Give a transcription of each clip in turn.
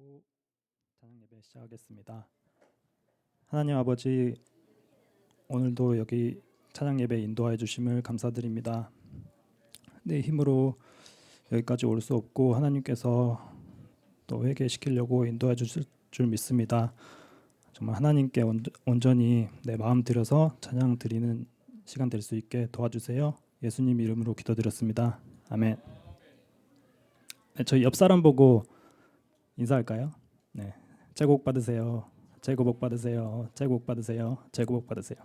기도하고 찬양 예배 시작하겠습니다. 하나님 아버지, 오늘도 여기 찬양 예배 인도하여 주심을 감사드립니다. 내 힘으로 여기까지 올 수 없고 하나님께서 또 회개시키려고 인도해 주실 줄 믿습니다. 정말 하나님께 온전히 내 마음 들여서 찬양 드리는 시간 될 수 있게 도와주세요. 예수님 이름으로 기도드렸습니다. 아멘. 네, 저희 옆 사람 보고 인사할까요? 네, 새해 복 받으세요. 새해 복 받으세요. 새해 복 받으세요. 새해 복 받으세요.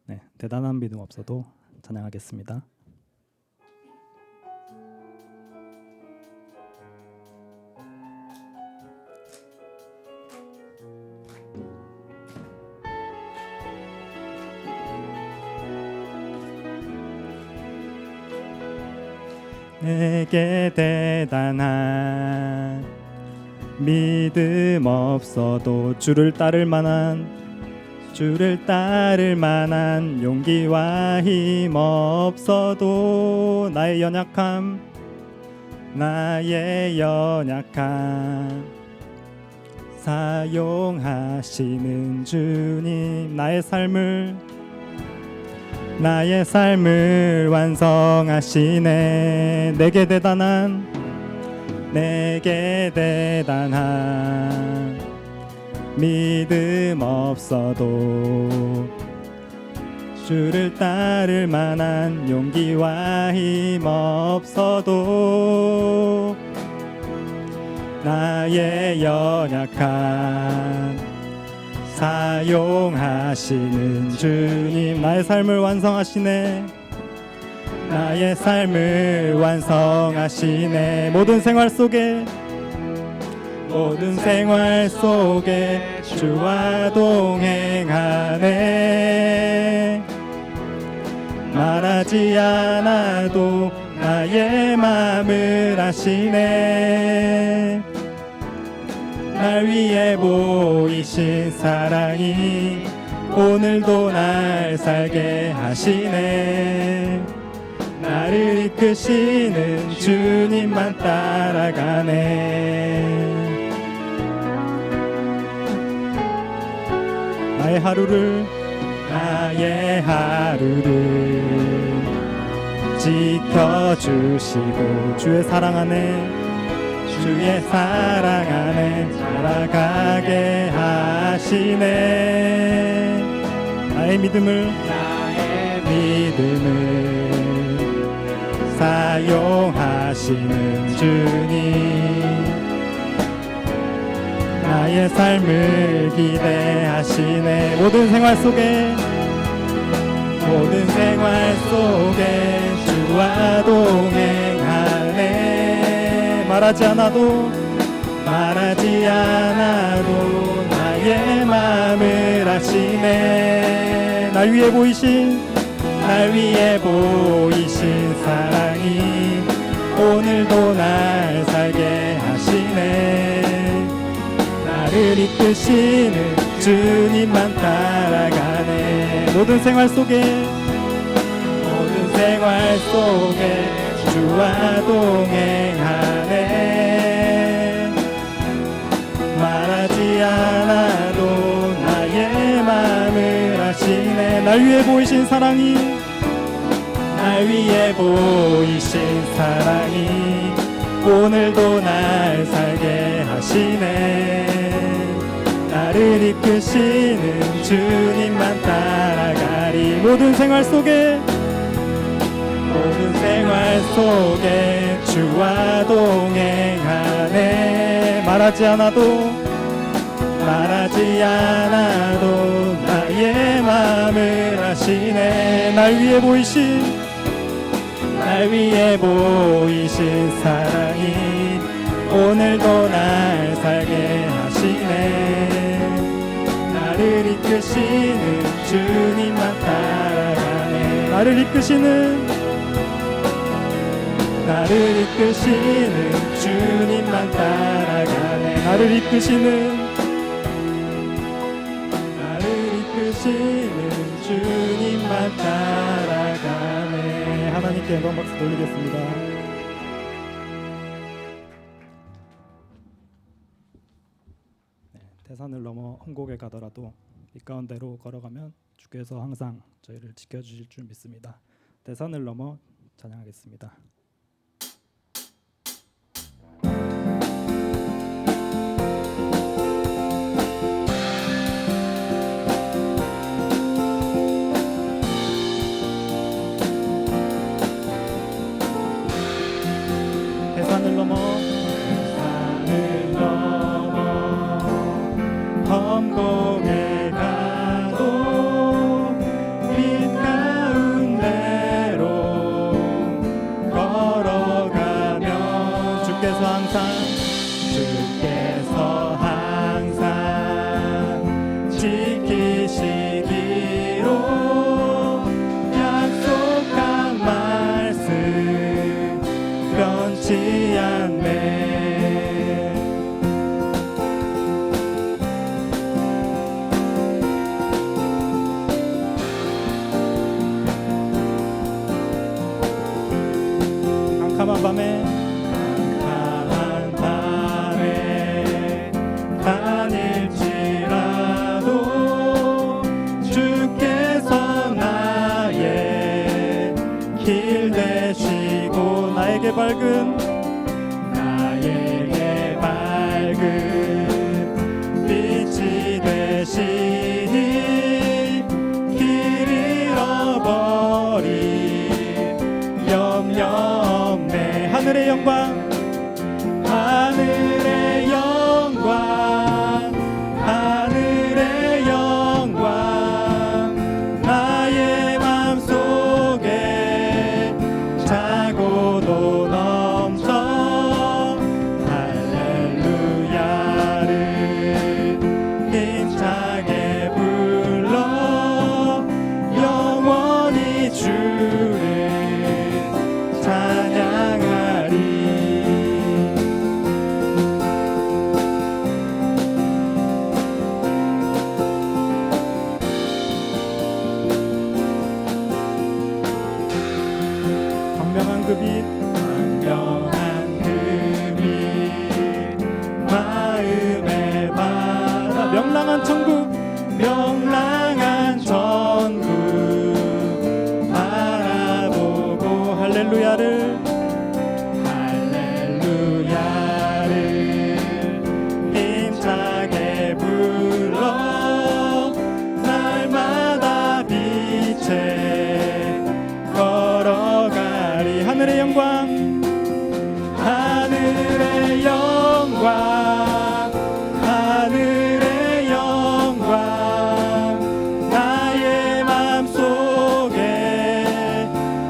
네, 대단한 믿음 없어도 찬양하겠습니다. 내게 대단한 믿음 없어도 주를 따를 만한 용기와 힘 없어도 나의 연약함 사용하시는 주님, 나의 삶을 완성하시네. 내게 대단한 믿음 없어도 주를 따를 만한 용기와 힘 없어도 나의 연약한 사용하시는 주님, 나의 삶을 완성하시네. 모든 생활 속에 주와 동행하네. 말하지 않아도 나의 마음을 아시네. 날 위해 보이신 사랑이 오늘도 날 살게 하시네. 나를 이끄시는 주님만 따라가네. 나의 하루를 지켜주시고 주의 사랑 안에 살아가게 하시네. 나의 믿음을 사용하시는 주님, 나의 삶을 기대하시네. 모든 생활 속에 주와 동행하네. 말하지 않아도 나의 마음을 아시네. 날 위해 보이신 사랑이 오늘도 날 살게 하시네. 나를 이끄시는 주님만 따라가네. 모든 생활 속에 주와 동행하네. 말하지 않아도 나의 마음을 아시네. 날 위해 보이신 사랑이 오늘도 날 살게 하시네. 나를 이끄시는 주님만 따라가리. 모든 생활 속에 주와 동행하네. 말하지 않아도 나의 마음을 아시네. 날 위해 보이신 사랑이 오늘도 날 살게 하시네. 나를 이끄시는 주님만 따라가네. 나를 이끄시는 주님만 따라가네. 나를 이끄시는 주님만 따라가네. 하나님께 영광 박수 돌리겠습니다. 대산을 넘어 홍곡에 가더라도 이 가운데로 걸어가면 주께서 항상 저희를 지켜주실 줄 믿습니다. 대산을 넘어 찬양하겠습니다. 대산을 넘어 험곡에 가도 빛 가운데로 걸어가면 주께서 항상 지키시기로 약속한 말씀 변치 않네. 캄캄한 밤에 다닐지라도 주께서 나의 길 되시고 나에게 밝은 빛이 되시니 길 잃어버릴 염려 없네. 하늘의 영광 나의 맘속에 차고도 넘쳐 할렐루야를 힘차게 불러 영원히 주를 찬양하리. 광명한 그 빛 마음에 받아 명랑한 천국 바라보고 할렐루야를 힘차게 불러 날마다 빛에 걸어가리. 하늘의 영광 나의 맘속에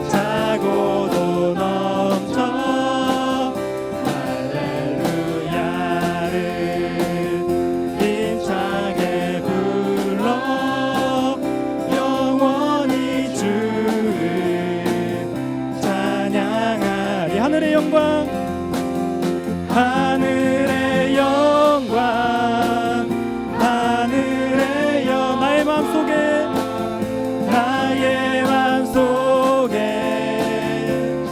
차고도 넘쳐 할렐루야를 힘차게 불러 영원히 주를 찬양하리. 하늘의 영광 나의 맘속에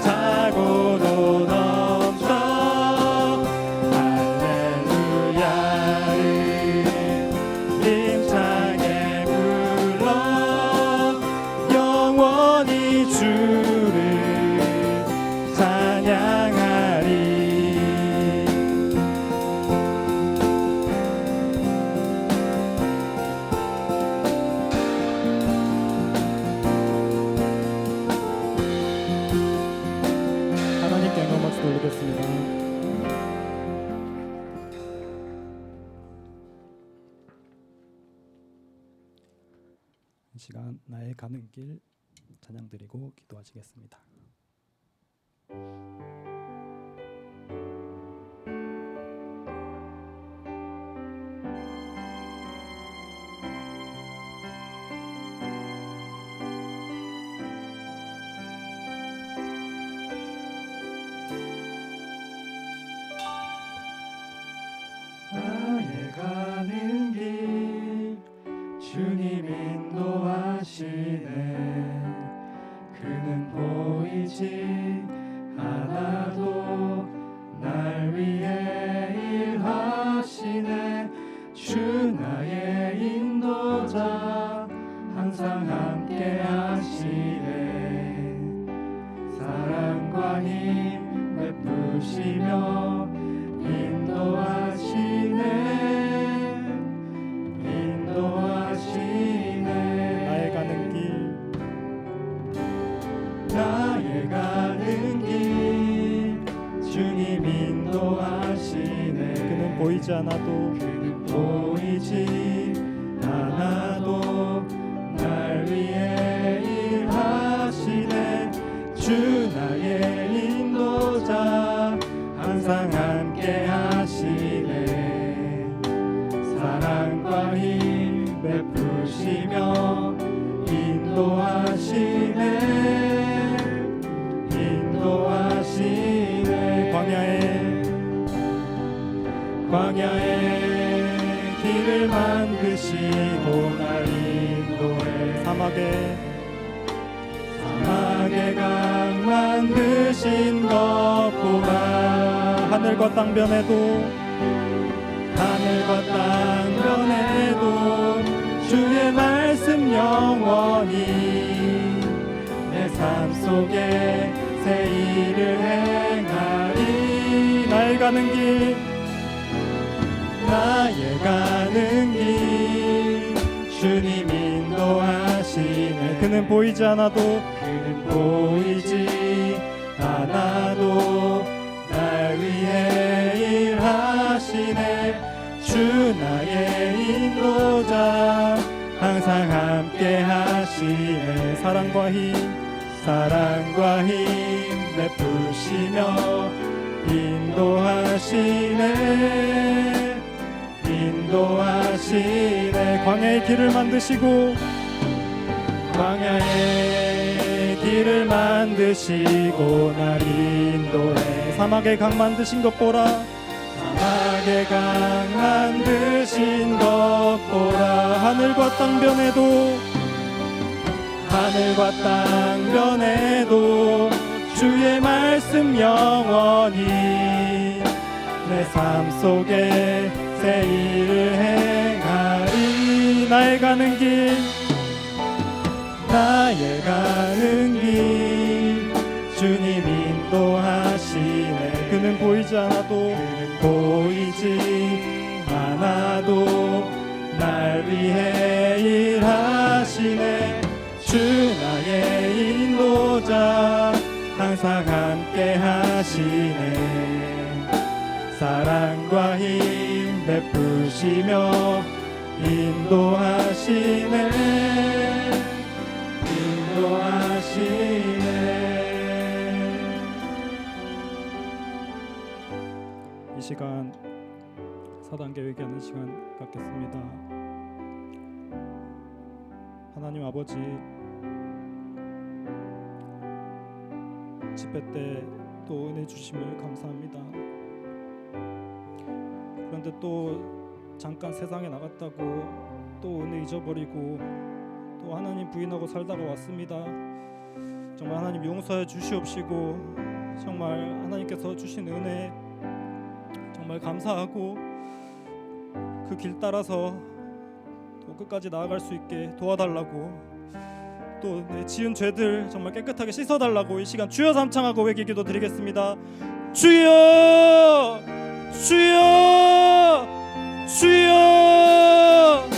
차고도 넘쳐 할렐루야를 힘차게 불러 영원히 주를 찬양하리. 올리겠습니다. 이 시간 나의 가는 길 찬양 드리고 기도하시겠습니다. 나의 가는 길 주님 인도하시네. 그는 보이지 않아도 날 위해 일하시네. 주는 베푸시며 인도하시네 나의 가는 길 주님 인도하시네 그는 보이지 않아도 날 위해 일하시네 주 나의 인도자 항상 함께 하시네 사랑과 힘 베푸시며 인도하시네 광야에 길을 만드시고 날 인도해 사막에 강 만드신 것보다 하늘과 땅 변해도 주의 말씀 영원히 내 삶 속에 새 일을 행하리 나의 가는 길 주님 인도하시네 그는 보이지 않아도 날 위해 일하시네 주 나의 인도자 항상 함께 하시네 사랑과 힘 베푸시며 인도하시네 광야의 길을 만드시고 날 인도해 사막에 강 만드신 것 보라 하늘과 땅 변해도 주의 말씀 영원히 내 삶 속에 새 일을 행하리 나의 가는 길 주님 인도하시네 그는 보이지 않아도 날 위해 일하시네 주 나의 인도자 항상 함께 하시네 사랑과 힘 베푸시며 인도하시네 이 시간 사단계 회개하는 시간 갖겠습니다. 하나님 아버지 집회 때 또 은혜 주심을 감사합니다. 그런데 또 잠깐 세상에 나갔다고 또 은혜 잊어버리고 또 하나님 부인하고 살다가 왔습니다. 정말 하나님 용서해 주시옵시고 정말 하나님께서 주신 은혜 정말 감사하고 그 길 따라서 또 끝까지 나아갈 수 있게 도와달라고 또 내 지은 죄들 정말 깨끗하게 씻어달라고 이 시간 주여 삼창하고 회개 기도 드리겠습니다. 주여 주여 주여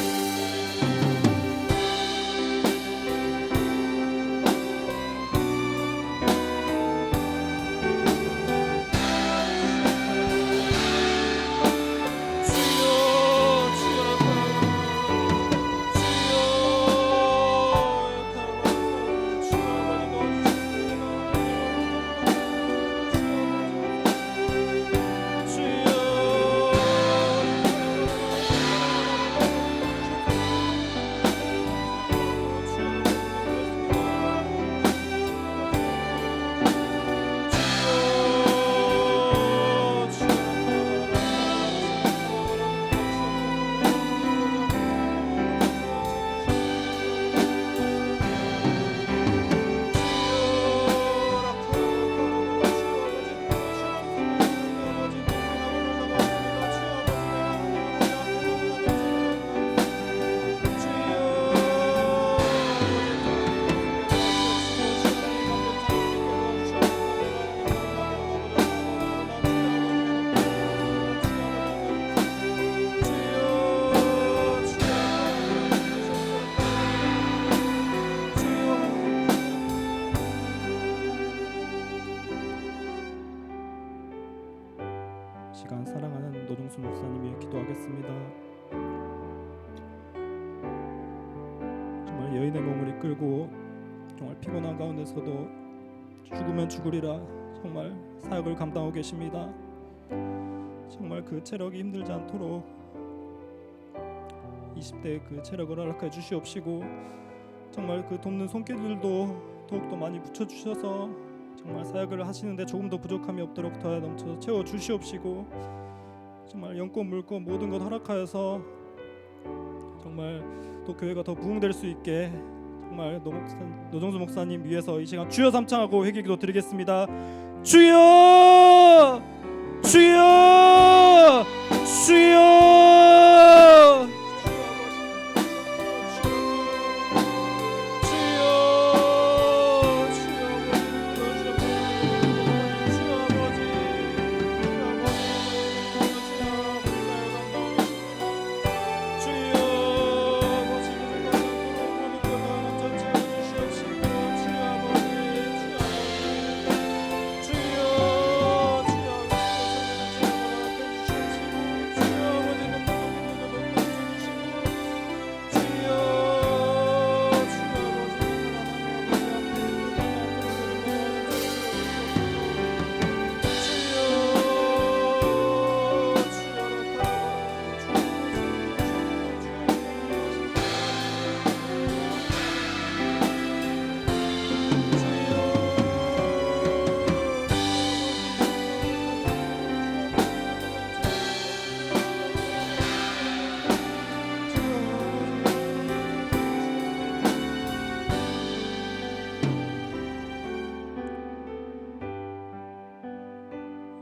시간 사랑하는 노중수 목사님 위해 기도하겠습니다. 정말 여인의 몸을 이끌고 정말 피곤한 가운데서도 죽으면 죽으리라 정말 사역을 감당하고 계십니다. 정말 그 체력이 힘들지 않도록 20대 그 체력을 허락해 주시옵시고 정말 그 돕는 손길들도 더욱더 많이 붙여주셔서 정말 사역을 하시는데 조금 더 부족함이 없도록 더 넘쳐 채워 주시옵시고 정말 영권 물권 모든 것 허락하여서 정말 또 교회가 더 부흥될 수 있게 정말 노정수 목사님 위해서 이 시간 주여 삼창하고 회개기도 드리겠습니다. 주여 주여 주여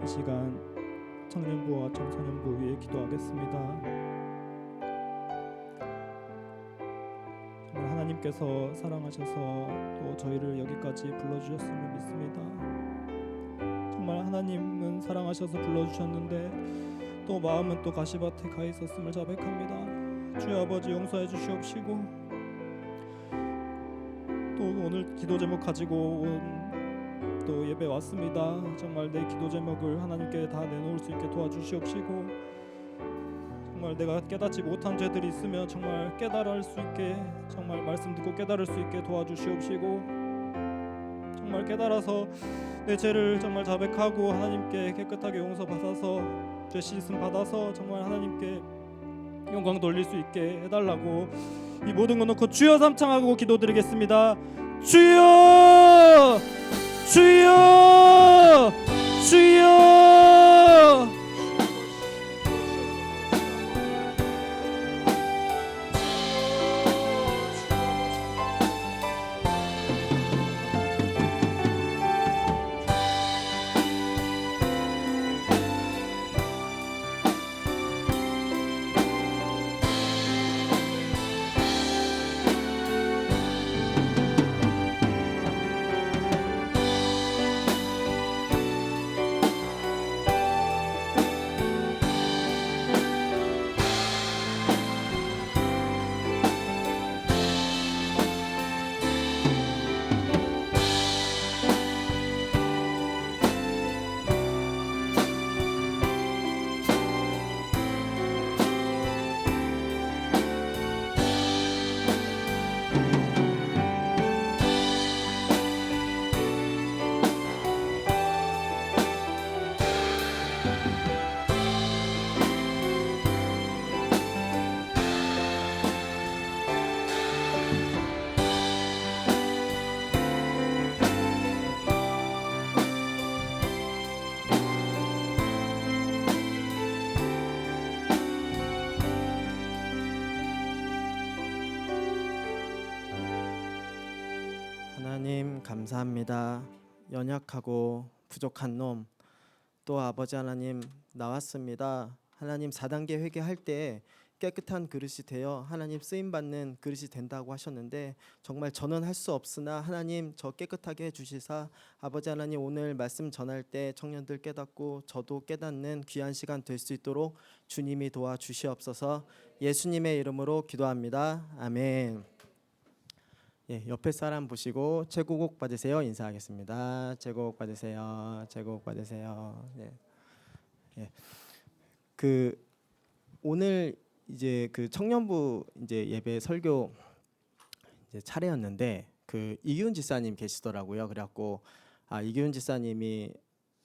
이 시간 청년부와 청소년부 위해 기도하겠습니다. 정말 하나님께서 사랑하셔서 또 저희를 여기까지 불러주셨음을 믿습니다. 정말 하나님은 사랑하셔서 불러주셨는데 또 마음은 또 가시밭에 가 있었음을 자백합니다. 주여 아버지 용서해 주시옵시고 또 오늘 기도 제목 가지고 또 예배 왔습니다. 정말 내 기도 제목을 하나님께 다 내놓을 수 있게 도와주시옵시고 정말 내가 깨닫지 못한 죄들이 있으면 정말 깨달을 수 있게 정말 말씀 듣고 깨달을 수 있게 도와주시옵시고 정말 깨달아서 내 죄를 정말 자백하고 하나님께 깨끗하게 용서받아서 죄 씻음 받아서 정말 하나님께 영광 돌릴 수 있게 해달라고 이 모든 거 놓고 주여 삼창하고 기도드리겠습니다. 주여 주여 주여 하나님 감사합니다. 연약하고 부족한 놈 또 아버지 하나님 나왔습니다. 하나님 4단계 회개할 때 깨끗한 그릇이 되어 하나님 쓰임받는 그릇이 된다고 하셨는데 정말 저는 할 수 없으나 하나님 저 깨끗하게 해주시사 아버지 하나님 오늘 말씀 전할 때 청년들 깨닫고 저도 깨닫는 귀한 시간 될 수 있도록 주님이 도와주시옵소서. 예수님의 이름으로 기도합니다. 아멘. 예, 옆에 사람 보시고 최고곡 받으세요. 인사하겠습니다. 최고곡 받으세요. 최고곡 받으세요. 예. 예. 그 오늘 이제 그 청년부 이제 예배 설교 이제 차례였는데 그 이기훈 지사님 계시더라고요. 그래갖고 이기훈 지사님이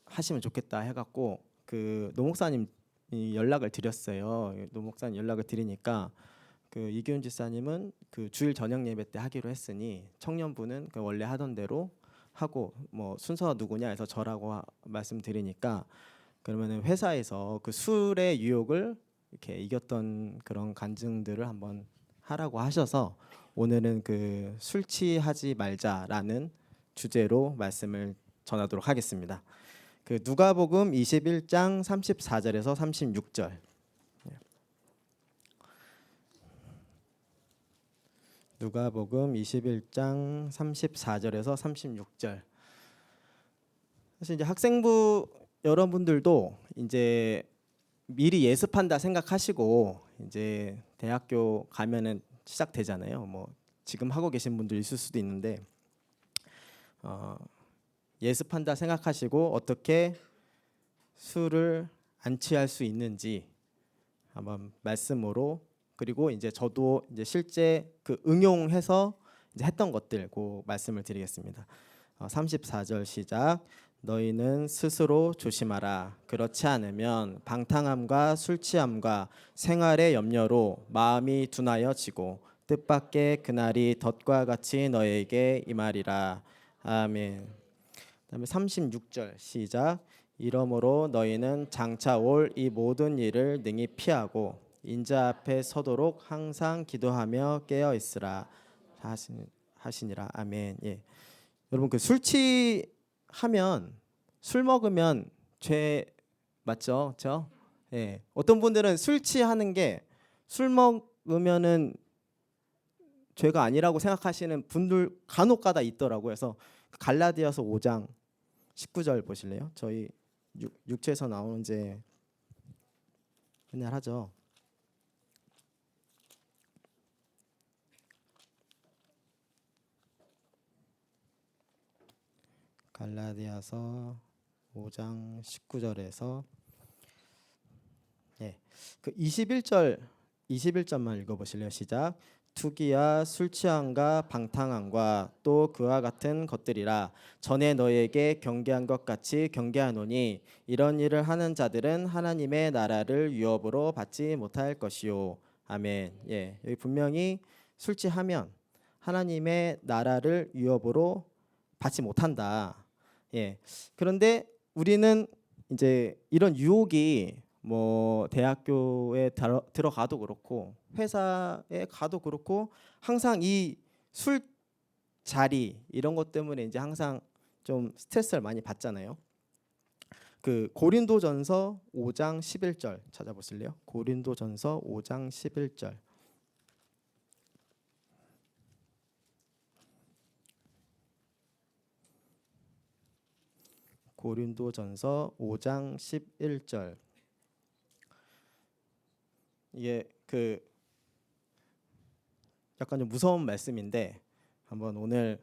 하시면 좋겠다 해갖고 그 노 목사님 연락을 드렸어요. 노 목사님 연락을 드리니까 그 이기훈 지사님은 그 주일 저녁 예배 때 하기로 했으니 청년부는 그 원래 하던 대로 하고 뭐 순서 누구냐 해서 저라고 말씀드리니까 그러면은 회사에서 그 술의 유혹을 이렇게 이겼던 그런 간증들을 한번 하라고 하셔서 오늘은 그 술 취하지 말자라는 주제로 말씀을 전하도록 하겠습니다. 그 누가복음 21장 34절에서 36절. 누가복음 21장 34절에서 36절. 사실 이제 학생부 여러분들도 이제 미리 예습한다 생각하시고 이제 대학교 가면은 시작되잖아요. 뭐 지금 하고 계신 분들 있을 수도 있는데 예습한다 생각하시고 어떻게 술을 안 취할 수 있는지 한번 말씀으로 그리고 이제 저도 이제 실제 그 응용해서 이제 했던 것들 그 말씀을 드리겠습니다. 34절 시작. 너희는 스스로 조심하라. 그렇지 않으면 방탕함과 술 취함과 생활의 염려로 마음이 둔하여지고 뜻밖의 그날이 덫과 같이 너희에게 임하리라. 아멘. 그다음에 36절 시작. 이러므로 너희는 장차 올 이 모든 일을 능히 피하고 인자 앞에 서도록 항상 기도하며 깨어 있으라 하시니라. 아멘. 예. 여러분 그 술 취하면 술 먹으면 죄 맞죠? 그렇죠? 예. 어떤 분들은 술 취하는 게 술 먹으면은 죄가 아니라고 생각하시는 분들 간혹가다 있더라고요. 그래서 갈라디아서 5장 19절 보실래요? 저희 육체에서 나오는 죄 맨날 하죠. 갈라디아서 5장 19절에서 그 21절만 읽어보실래요? 시작. 투기와 술 취함과 방탕함과 또 그와 같은 것들이라 전에 너희에게 경계한 것 같이 경계하노니 이런 일을 하는 자들은 하나님의 나라를 유업으로 받지 못할 것이요. 아멘. 예, 여기 분명히 술 취하면 하나님의 나라를 유업으로 받지 못한다. 예. 그런데 우리는 이제 이런 유혹이 뭐 대학교에 들어가도 그렇고 회사에 가도 그렇고 항상 이 술 자리 이런 것 때문에 이제 항상 좀 스트레스를 많이 받잖아요. 그 고린도전서 5장 11절 찾아보실래요? 고린도전서 5장 11절. 고린도전서 5장 11절. 이게 그 약간 좀 무서운 말씀인데 한번 오늘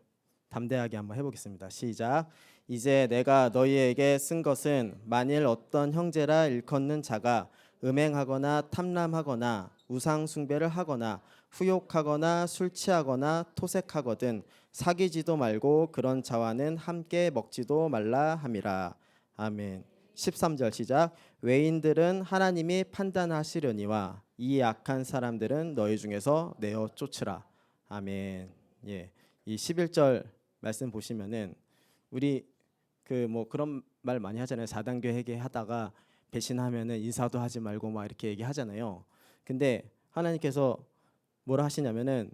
담대하게 한번 해보겠습니다. 시작. 이제 내가 너희에게 쓴 것은 만일 어떤 형제라 일컫는 자가 음행하거나 탐람하거나 우상 숭배를 하거나 후욕하거나 술 취하거나 토색하거든 사귀지도 말고 그런 자와는 함께 먹지도 말라 함이라. 아멘. 13절 시작. 외인들은 하나님이 판단하시려니와 이 악한 사람들은 너희 중에서 내어 쫓으라. 아멘. 예. 이 11절 말씀 보시면은 우리 그 뭐 그런 말 많이 하잖아요. 4단계 회개하다가 배신하면은 인사도 하지 말고 막 이렇게 얘기하잖아요. 근데 하나님께서 뭐라 하시냐면은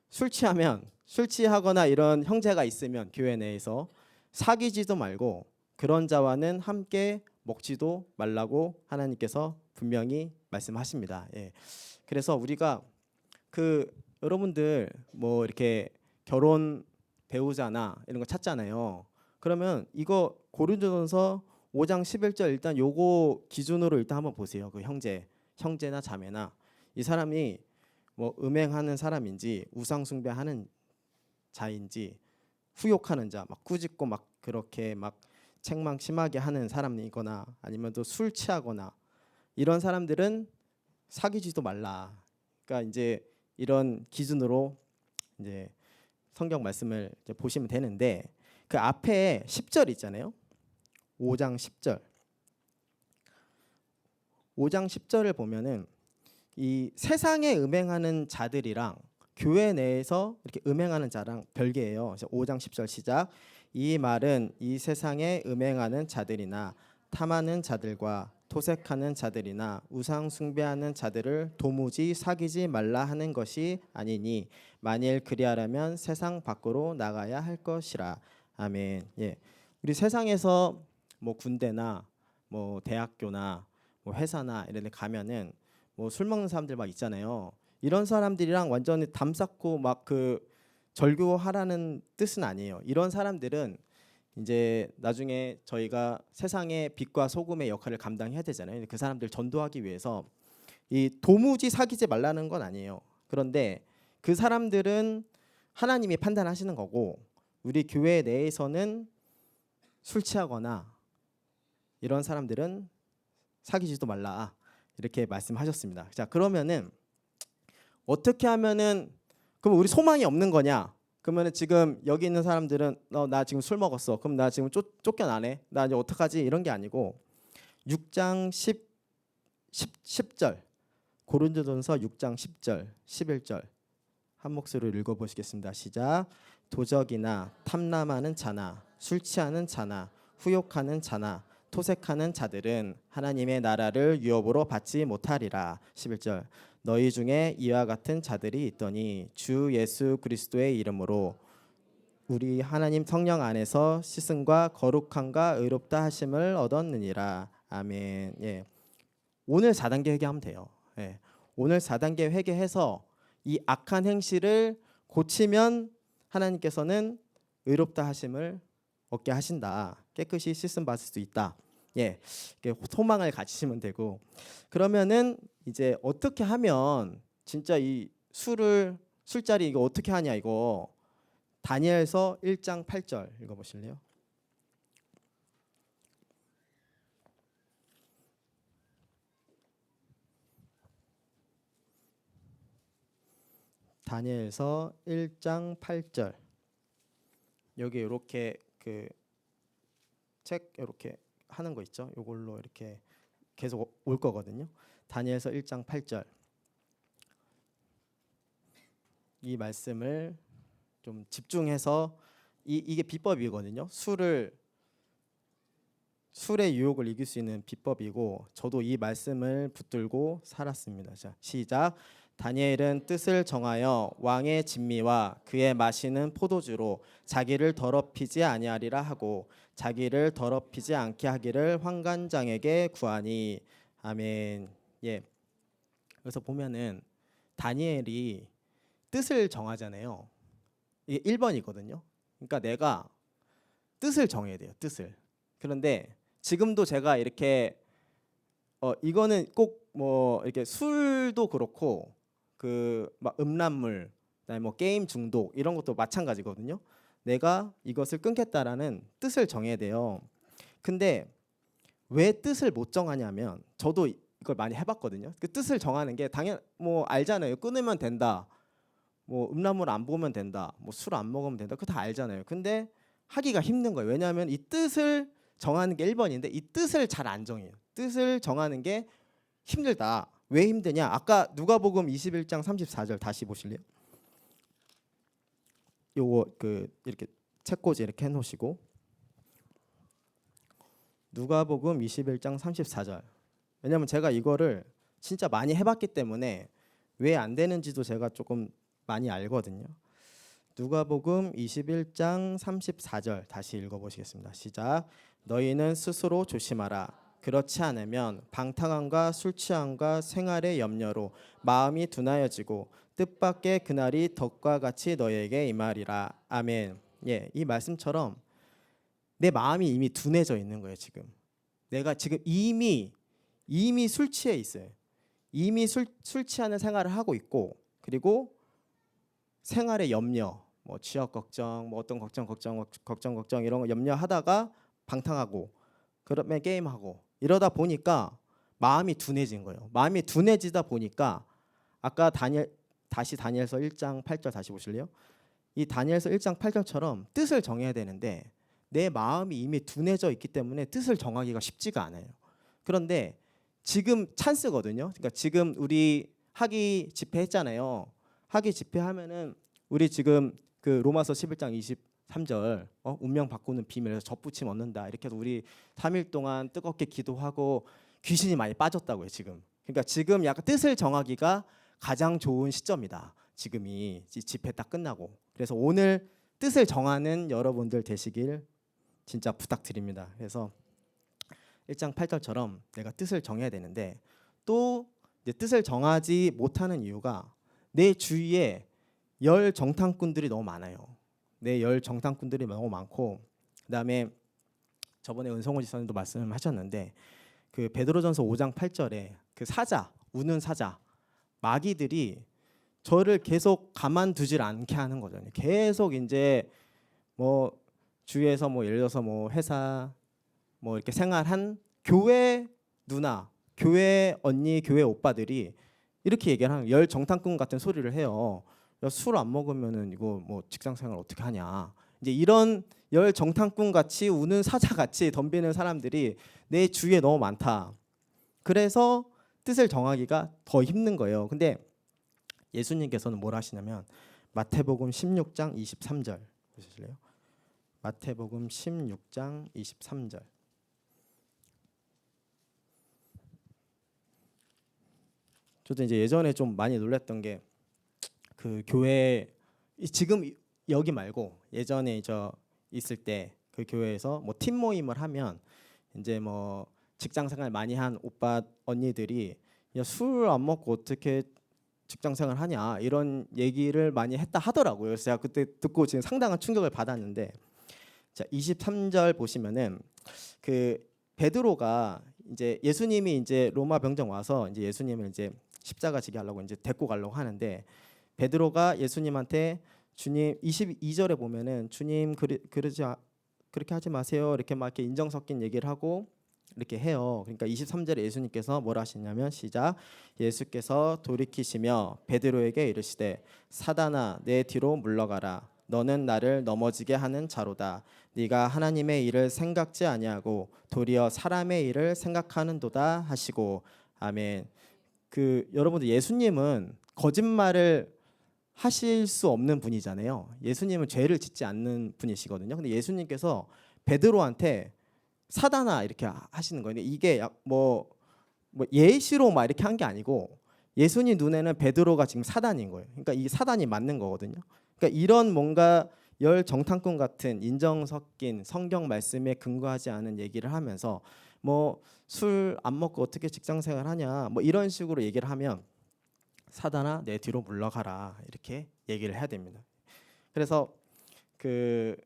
술 취하거나 이런 형제가 있으면 교회 내에서 사귀지도 말고 그런 자와는 함께 먹지도 말라고 하나님께서 분명히 말씀하십니다. 예. 그래서 우리가 그 여러분들 뭐 이렇게 결혼 배우자나 이런 거 찾잖아요. 그러면 이거 고린도전서 5장 11절 일단 요거 기준으로 일단 한번 보세요. 그 형제나 자매나 이 사람이 뭐 음행하는 사람인지 우상 숭배하는 자인지 후욕하는 자, 막 꾸짖고 막 그렇게 막 책망 심하게 하는 사람이거나 아니면 또 술 취하거나 이런 사람들은 사귀지도 말라. 그러니까 이제 이런 기준으로 이제 성경 말씀을 이제 보시면 되는데 그 앞에 10절 있잖아요. 5장 10절. 5장 10절을 보면은 이 세상에 음행하는 자들이랑 교회 내에서 이렇게 음행하는 자랑 별개예요. 그래서 5장 10절 시작. 이 말은 이 세상에 음행하는 자들이나 탐하는 자들과 토색하는 자들이나 우상 숭배하는 자들을 도무지 사귀지 말라 하는 것이 아니니 만일 그리하려면 세상 밖으로 나가야 할 것이라. 아멘. 예. 우리 세상에서 뭐 군대나 뭐 대학교나 뭐 회사나 이런 데 가면은 뭐 술 먹는 사람들 막 있잖아요. 이런 사람들이랑 완전히 담 쌓고 막 그 절교하라는 뜻은 아니에요. 이런 사람들은 이제 나중에 저희가 세상의 빛과 소금의 역할을 감당해야 되잖아요. 그 사람들 전도하기 위해서 이 도무지 사귀지 말라는 건 아니에요. 그런데 그 사람들은 하나님이 판단하시는 거고 우리 교회 내에서는 술 취하거나 이런 사람들은 사귀지도 말라 이렇게 말씀하셨습니다. 자, 그러면은 어떻게 하면은 그럼 우리 소망이 없는 거냐? 그러면은 지금 여기 있는 사람들은 나 지금 술 먹었어. 그럼 나 지금 쫓겨나네. 나 이제 어떡하지? 이런 게 아니고 6장 10절 고린도전서 6장 10절 11절 한 목소리로 읽어보시겠습니다. 시작. 도적이나 탐남하는 자나 술 취하는 자나 후욕하는 자나 토색하는 자들은 하나님의 나라를 유업으로 받지 못하리라. 11절 너희 중에 이와 같은 자들이 있더니 주 예수 그리스도의 이름으로 우리 하나님 성령 안에서 씻음과 거룩함과 의롭다 하심을 얻었느니라. 아멘. 예. 오늘 4단계 회개하면 돼요. 예. 오늘 4단계 회개해서 이 악한 행실을 고치면 하나님께서는 의롭다 하심을 얻게 하신다. 깨끗이 씻음 받을 수 있다. 예, 소망을 가지시면 되고 그러면은 이제 어떻게 하면 진짜 이 술자리 이거 어떻게 하냐 이거 다니엘서 1장 8절 읽어보실래요? 다니엘서 1장 8절 여기 이렇게 그 책 이렇게 하는 거 있죠? 이걸로 이렇게 계속 올 거거든요. 다니엘서 1장 8절 이 말씀을 좀 집중해서 이게 비법이거든요. 술의 유혹을 이길 수 있는 비법이고 저도 이 말씀을 붙들고 살았습니다. 자, 시작. 다니엘은 뜻을 정하여 왕의 진미와 그의 마시는 포도주로 자기를 더럽히지 아니하리라 하고 자기를 더럽히지 않게 하기를 환관장에게 구하니. 아멘. 예. 그래서 보면은 다니엘이 뜻을 정하잖아요. 이게 1번이거든요. 그러니까 내가 뜻을 정해야 돼요. 뜻을. 그런데 지금도 제가 이렇게 이거는 꼭 뭐 이렇게 술도 그렇고 그 막 음란물, 그다음에 뭐 게임 중독 이런 것도 마찬가지거든요. 내가 이것을 끊겠다라는 뜻을 정해야 돼요. 근데 왜 뜻을 못 정하냐면 저도 이걸 많이 해봤거든요. 그 뜻을 정하는 게 당연 뭐 알잖아요. 끊으면 된다. 뭐 음란물 안 보면 된다. 뭐 술 안 먹으면 된다. 그거 다 알잖아요. 근데 하기가 힘든 거예요. 왜냐하면 이 뜻을 정하는 게 1번인데 이 뜻을 잘 안 정해요. 뜻을 정하는 게 힘들다. 왜 힘드냐? 아까 누가복음 21장 34절 다시 보실래요? 요거 그 이렇게 책꽂이 이렇게 해놓으시고 누가복음 21장 34절. 왜냐면 제가 이거를 진짜 많이 해봤기 때문에 왜 안 되는지도 제가 조금 많이 알거든요. 누가복음 21장 34절 다시 읽어보시겠습니다. 시작. 너희는 스스로 조심하라. 그렇지 않으면 방탕함과 술 취함과 생활의 염려로 마음이 둔하여지고 뜻밖의 그날이 덕과 같이 너희에게 임하리라. 아멘. 예, 이 말씀처럼 내 마음이 이미 둔해져 있는 거예요. 지금 내가 지금 이미 술 취해 있어요. 이미 술 취하는 생활을 하고 있고 그리고 생활의 염려, 뭐 취업 걱정, 뭐 어떤 걱정 이런 거 염려하다가 방탕하고 그러면 게임하고 이러다 보니까 마음이 둔해진 거예요. 마음이 둔해지다 보니까 아까 다니엘서 1장 8절 다시 보실래요? 이 다니엘서 1장 8절처럼 뜻을 정해야 되는데 내 마음이 이미 둔해져 있기 때문에 뜻을 정하기가 쉽지가 않아요. 그런데 지금 찬스거든요. 그러니까 지금 우리 하기 집회했잖아요. 하기 집회하면은 우리 지금 그 로마서 11장 23절 운명 바꾸는 비밀에서 접붙임 얻는다. 이렇게 해서 우리 3일 동안 뜨겁게 기도하고 귀신이 많이 빠졌다고요. 지금. 그러니까 지금 약간 뜻을 정하기가 가장 좋은 시점이다. 지금이 집회 딱 끝나고. 그래서 오늘 뜻을 정하는 여러분들 되시길 진짜 부탁드립니다. 그래서 1장 8절처럼 내가 뜻을 정해야 되는데 또 이제 뜻을 정하지 못하는 이유가 내 주위에 열 정탐꾼들이 너무 많아요. 내 열 정탐꾼들이 너무 많고 그다음에 저번에 은성호 지사님도 말씀하셨는데 그 베드로전서 5장 8절에 그 사자, 우는 사자, 마귀들이 저를 계속 가만두질 않게 하는 거죠. 계속 이제 뭐 주위에서 뭐 예를 들어서 뭐 회사 뭐 이렇게 생활한 교회 누나, 교회 언니, 교회 오빠들이 이렇게 얘기를 하는 열 정탐꾼 같은 소리를 해요. 술 안 먹으면은 이거 뭐 직장 생활 어떻게 하냐. 이제 이런 열 정탐꾼 같이 우는 사자 같이 덤비는 사람들이 내 주위에 너무 많다. 그래서 뜻을 정하기가 더 힘든 거예요. 근데 예수님께서는 뭘 하시냐면 마태복음 16장 23절 보실래요? 마태복음 16장 23절. 저도 이제 예전에 좀 많이 놀랐던 게 그 교회 지금 여기 말고 예전에 저 있을 때 그 교회에서 뭐 팀 모임을 하면 이제 뭐 직장 생활 많이 한 오빠 언니들이 술 안 먹고 어떻게 직장 생활 하냐 이런 얘기를 많이 했다 하더라고요. 그래서 제가 그때 듣고 지금 상당한 충격을 받았는데 자 23절 보시면은 그 베드로가 이제 예수님이 이제 로마 병정 와서 이제 예수님을 이제 십자가 지게 하려고 이제 데리고 가려고 하는데 베드로가 예수님한테 주님 22절에 보면은 주님 그렇게 하지 마세요. 이렇게 막 이렇게 인정 섞인 얘기를 하고 이렇게 해요. 그러니까 23절에 예수님께서 뭐라 하시냐면 시작 예수께서 돌이키시며 베드로에게 이르시되 사단아 내 뒤로 물러가라 너는 나를 넘어지게 하는 자로다 네가 하나님의 일을 생각지 아니하고 도리어 사람의 일을 생각하는도다 하시고 아멘. 그 여러분들 예수님은 거짓말을 하실 수 없는 분이잖아요. 예수님은 죄를 짓지 않는 분이시거든요. 근데 예수님께서 베드로한테 사단아 이렇게 하시는 거예요. 이게 뭐 예시로 막 이렇게 한 게 아니고 예수님 눈에는 베드로가 지금 사단인 거예요. 그러니까 이 사단이 맞는 거거든요. 그러니까 이런 뭔가 열 정탐꾼 같은 인정 섞인 성경 말씀에 근거하지 않은 얘기를 하면서 뭐 술 안 먹고 어떻게 직장 생활 하냐 뭐 이런 식으로 얘기를 하면 사단아 내 뒤로 물러가라 이렇게 얘기를 해야 됩니다. 그래서 그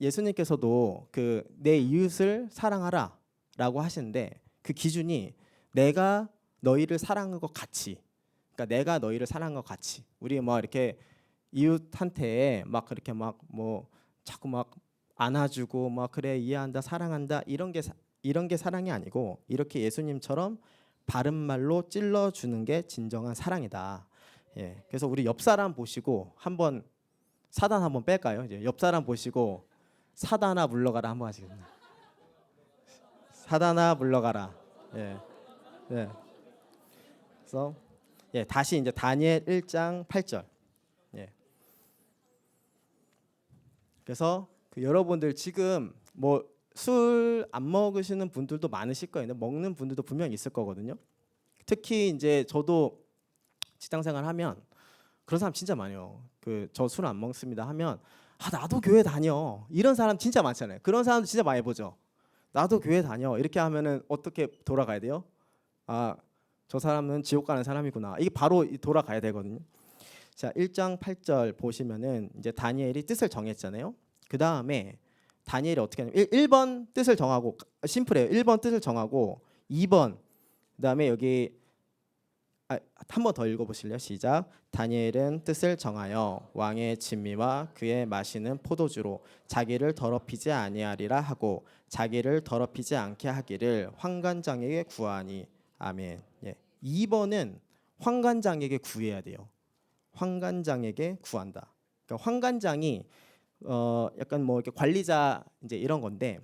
예수님께서도 그 내 이웃을 사랑하라라고 하시는데 그 기준이 내가 너희를 사랑한 것 같이, 그러니까 내가 너희를 사랑한 것 같이. 우리 뭐 이렇게 이웃한테 막 그렇게 막 뭐 자꾸 막 안아주고 막 그래 이해한다 사랑한다 이런 게 사랑이 아니고 이렇게 예수님처럼 바른 말로 찔러주는 게 진정한 사랑이다. 예, 그래서 우리 옆 사람 보시고 한번 사단 한번 뺄까요? 이제 옆 사람 보시고 사단아 물러가라 한번 하시겠네요. 사단아 물러가라. 예, 예. 그래서 예 다시 이제 다니엘 1장 8절. 예. 그래서 그 여러분들 지금 뭐 술 안 먹으시는 분들도 많으실 거예요. 먹는 분들도 분명히 있을 거거든요. 특히 이제 저도 직장 생활하면 그런 사람 진짜 많아요. 그 저 술 안 먹습니다 하면 나도 교회 다녀 이런 사람 진짜 많잖아요. 그런 사람도 진짜 많이 보죠. 나도 교회 다녀 이렇게 하면은 어떻게 돌아가야 돼요? 저 사람은 지옥 가는 사람이구나. 이게 바로 돌아가야 되거든요. 자 1장 8절 보시면은 이제 다니엘이 뜻을 정했잖아요. 그 다음에 다니엘이 어떻게 하냐면 1번 뜻을 정하고 심플해요. 1번 뜻을 정하고 2번 그다음에 여기 한 번 더 읽어보실래요? 시작. 다니엘은 뜻을 정하여 왕의 진미와 그의 마시는 포도주로 자기를 더럽히지 아니하리라 하고 자기를 더럽히지 않게 하기를 환관장에게 구하니. 아멘. 예. 2번은 환관장에게 구해야 돼요. 환관장에게 구한다. 그러니까 환관장이 약간 뭐 이렇게 관리자 이제 이런 건데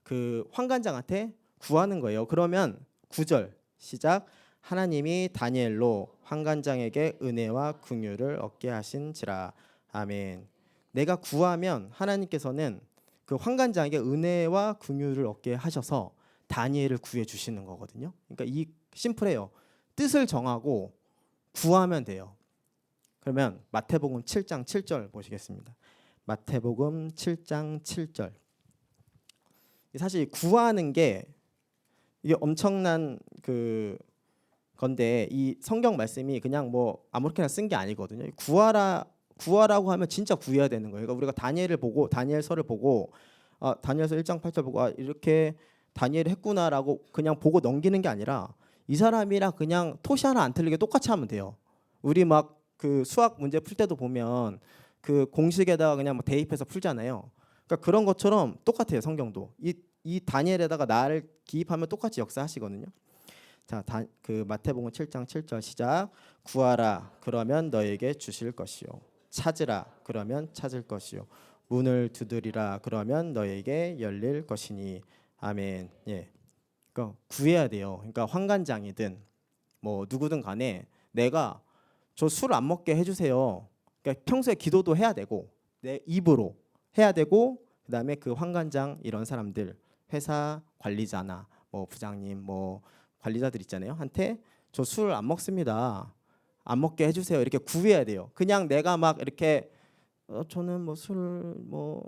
그 환관장한테 구하는 거예요. 그러면 9절 시작. 하나님이 다니엘로 환관장에게 은혜와 긍휼을 얻게 하신지라. 아멘. 내가 구하면 하나님께서는 그 환관장에게 은혜와 긍휼을 얻게 하셔서 다니엘을 구해 주시는 거거든요. 그러니까 이 심플해요. 뜻을 정하고 구하면 돼요. 그러면 마태복음 7장 7절 보시겠습니다. 마태복음 7장 7절. 사실 구하는 게 이게 엄청난 그 건데 이 성경 말씀이 그냥 뭐 아무렇게나 쓴 게 아니거든요. 구하라고 하면 진짜 구해야 되는 거예요. 그러니까 우리가 다니엘을 보고 다니엘서를 보고 다니엘서 1장 8절 보고 이렇게 다니엘이 했구나라고 그냥 보고 넘기는 게 아니라 이 사람이랑 그냥 토시 하나 안 틀리게 똑같이 하면 돼요. 우리 막 그 수학 문제 풀 때도 보면 그 공식에다가 그냥 뭐 대입해서 풀잖아요. 그러니까 그런 것처럼 똑같아요. 성경도 이 다니엘에다가 나를 기입하면 똑같이 역사하시거든요. 자, 그 마태복음 7장 7절 시작. 구하라 그러면 너에게 주실 것이요 찾으라 그러면 찾을 것이요 문을 두드리라 그러면 너에게 열릴 것이니. 아멘. 예. 그러니까 구해야 돼요. 그러니까 환관장이든 뭐 누구든 간에 내가 저 술 안 먹게 해주세요. 그러니까 평소에 기도도 해야 되고 내 입으로 해야 되고 그다음에 그 환관장 이런 사람들 회사 관리자나 뭐 부장님 뭐 관리자들 있잖아요. 한테 저 술 안 먹습니다. 안 먹게 해주세요. 이렇게 구해야 돼요. 그냥 내가 막 이렇게 저는 뭐 술 뭐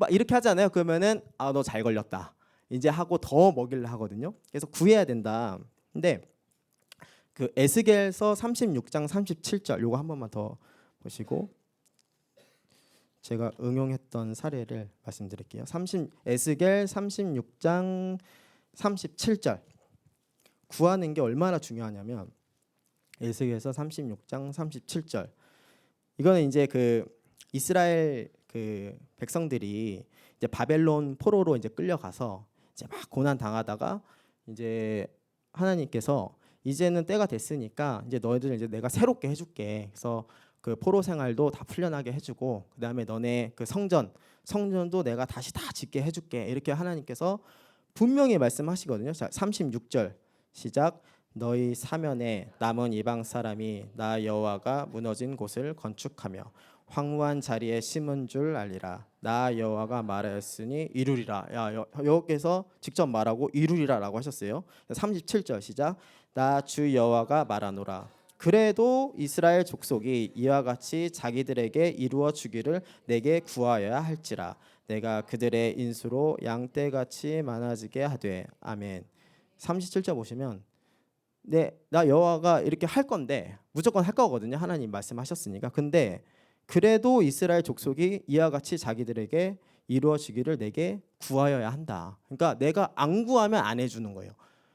이렇게 하잖아요. 그러면은 너 잘 걸렸다. 이제 하고 더 먹이려 하거든요. 그래서 구해야 된다. 근데 그 에스겔서 36장 37절 요거 한 번만 더 보시고 제가 응용했던 사례를 말씀드릴게요. 에스겔 36장 37절. 구하는 게 얼마나 중요하냐면 에스겔서 36장 37절. 이거는 이제 그 이스라엘 그 백성들이 이제 바벨론 포로로 이제 끌려가서 이제 막 고난 당하다가 이제 하나님께서 이제는 때가 됐으니까 이제 너희들 이제 내가 새롭게 해줄게. 그래서 그 포로 생활도 다 풀려나게 해주고 그다음에 너네 그 성전도 내가 다시 다 짓게 해줄게. 이렇게 하나님께서 분명히 말씀하시거든요. 자, 36절 시작. 너희 사면에 남은 이방 사람이 나 여호와가 무너진 곳을 건축하며 황무한 자리에 심은 줄 알리라. 나 여호와가 말하였으니 이루리라. 여호와께서 직접 말하고 이루리라라고 하셨어요. 37절 시작. 나 주 여호와가 말하노라. 그래도 이스라엘 족속이 이와 같이 자기들에게 이루어 주기를 내게 구하여야 할지라. 내가 그들의 인수로 양떼같이 많아지게 하되. 아멘. 37절 보시면 나 여호와가 이렇게 할 건데 무조건 할 거거든요. 하나님 말씀하셨으니까. 근데 그래도 이스라엘 족속이 이와 같이 자기들에게 이루어지기를 내게 구하여야 한다. 그러니까 내가 안 구하면 안 해주는 거예요.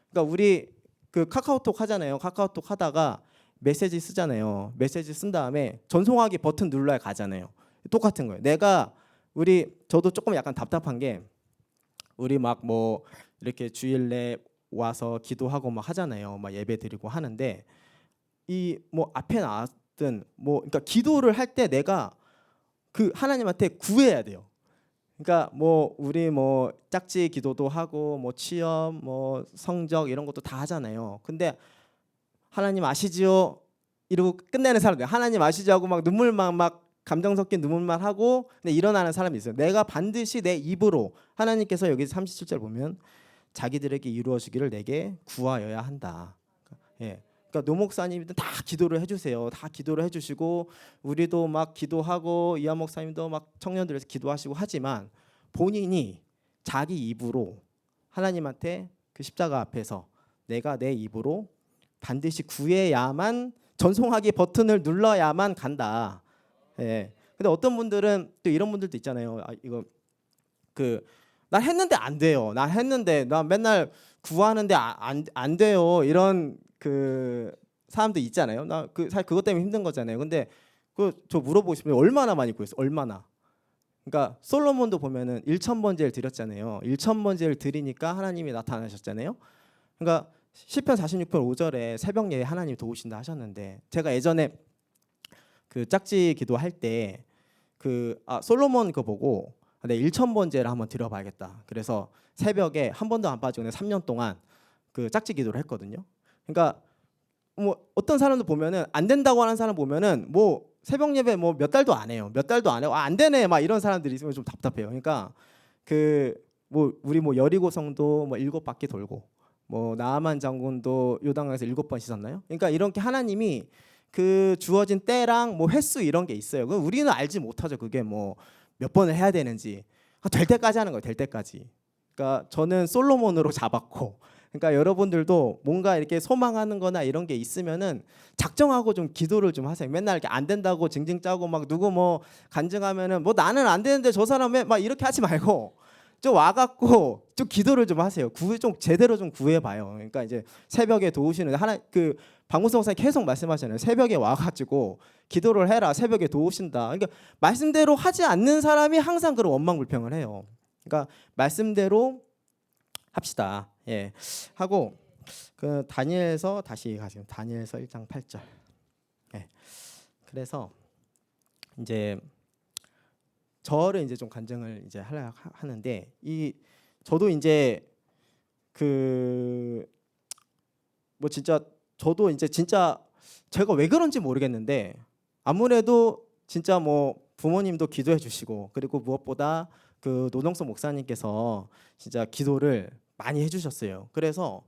그러니까 우리 그 카카오톡 하잖아요. 카카오톡 하다가 메시지 쓰잖아요. 메시지 쓴 다음에 전송하기 버튼 눌러야 가잖아요. 똑같은 거예요. 저도 조금 약간 답답한 게 우리 막 뭐 이렇게 주일내 와서 기도하고 막 하잖아요. 막 예배 드리고 하는데 이 뭐 앞에 나왔든 뭐 그러니까 기도를 할 때 내가 그 하나님한테 구해야 돼요. 그러니까 뭐 우리 뭐 짝지 기도도 하고 뭐 취업 뭐 성적 이런 것도 다 하잖아요. 근데 하나님 아시지요? 이러고 끝내는 사람들. 하나님 아시죠? 하고 막 눈물만 막 감정 섞인 눈물만 하고 근데 일어나는 사람이 있어요. 내가 반드시 내 입으로 하나님께서 여기 37절 보면 자기들에게 이루어지기를 내게 구하여야 한다. 예. 그러니까 노 목사님들 다 기도를 해주세요. 다 기도를 해주시고 우리도 막 기도하고 이하 목사님도 막 청년들에서 기도하시고 하지만 본인이 자기 입으로 하나님한테 그 십자가 앞에서 내가 내 입으로 반드시 구해야만 전송하기 버튼을 눌러야만 간다. 예. 근데 어떤 분들은 또 이런 분들도 있잖아요. 이거 나 했는데 안 돼요. 나 맨날 구하는데 안 돼요. 이런 그 사람도 있잖아요. 나 그 사실 그것 때문에 힘든 거잖아요. 근데 그 저 물어보고 싶어요. 얼마나 많이 구했어? 얼마나? 그러니까 솔로몬도 보면은 1,000번제를 드렸잖아요. 1,000번제를 드리니까 하나님이 나타나셨잖아요. 그러니까 시편 46편 5절에 새벽 예배 하나님 도우신다 하셨는데 제가 예전에 그 짝지 기도할 때 솔로몬 거 보고 내 1,000번제를 한번 드려봐야겠다. 그래서 새벽에 한 번도 안 빠지고 3년 동안 그 짝지 기도를 했거든요. 그러니까 뭐 어떤 사람들 보면은 안 된다고 하는 사람 보면은 뭐 새벽 예배 뭐 몇 달도 안 해요. 몇 달도 안 해요. 안 되네 막 이런 사람들이 있으면 좀 답답해요. 그러니까 그 뭐 우리 뭐 여리고 성도 뭐 7바퀴 돌고 뭐 나아만 장군도 요단강에서 7번 씻었나요? 그러니까 이렇게 하나님이 그 주어진 때랑 뭐 횟수 이런 게 있어요. 그 우리는 알지 못하죠. 그게 뭐 몇 번을 해야 되는지. 될 때까지 하는 거예요. 될 때까지. 그러니까 저는 솔로몬으로 잡았고, 그러니까 여러분들도 뭔가 이렇게 소망하는 거나 이런 게 있으면은 작정하고 좀 기도를 좀 하세요. 맨날 이렇게 안 된다고 징징 짜고 막 누구 뭐 간증하면은 뭐 나는 안 되는데 저 사람 왜 막 이렇게 하지 말고 좀 와갖고 좀 기도를 좀 하세요. 좀 제대로 좀 구해봐요. 그러니까 이제 새벽에 도우시는 그 박문성 목사님 계속 말씀하잖아요. 새벽에 와가지고 기도를 해라. 새벽에 도우신다. 그러니까 말씀대로 하지 않는 사람이 항상 그런 원망불평을 해요. 그러니까 말씀대로 합시다. 예, 하고 그 다니엘서 다시 가시면 다니엘서 1장 8절. 예, 그래서 이제 저를 이제 좀 간증을 이제 하려 하는데 저도 이제 뭐 진짜 저도 이제 진짜 제가 왜 그런지 모르겠는데 아무래도 진짜 뭐 부모님도 기도해 주시고 그리고 무엇보다 그 노동석 목사님께서 진짜 기도를 많이 해주셨어요. 그래서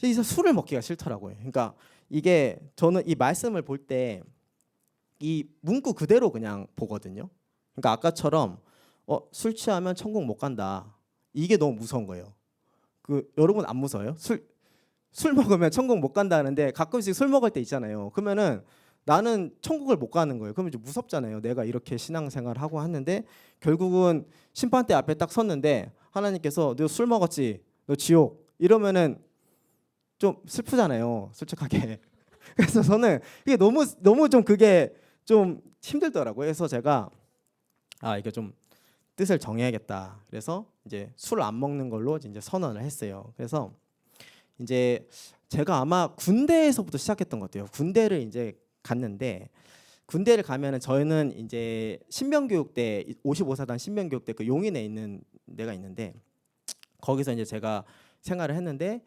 이제 술을 먹기가 싫더라고요. 그러니까 이게 저는 이 말씀을 볼 때 이 문구 그대로 그냥 보거든요. 그러니까 아까처럼 술 취하면 천국 못 간다. 이게 너무 무서운 거예요. 여러분 안 무서워요? 술 먹으면 천국 못 간다는데 가끔씩 술 먹을 때 있잖아요. 그러면은 나는 천국을 못 가는 거예요. 그러면 좀 무섭잖아요. 내가 이렇게 신앙생활을 하고 하는데 결국은 심판대 앞에 딱 섰는데 하나님께서 너 술 먹었지? 너 지옥. 이러면은 좀 슬프잖아요. 솔직하게. 그래서 저는 이게 너무 좀 그게 좀 힘들더라고요. 그래서 제가 이게 좀 뜻을 정해야겠다. 그래서 이제 술 안 먹는 걸로 이제 선언을 했어요. 그래서 이제 제가 아마 군대에서부터 시작했던 것 같아요. 군대를 이제 갔는데 군대를 가면은 저희는 이제 신병교육대 55사단 신병교육대 그 용인에 있는 데가 있는데 거기서 이제 제가 생활을 했는데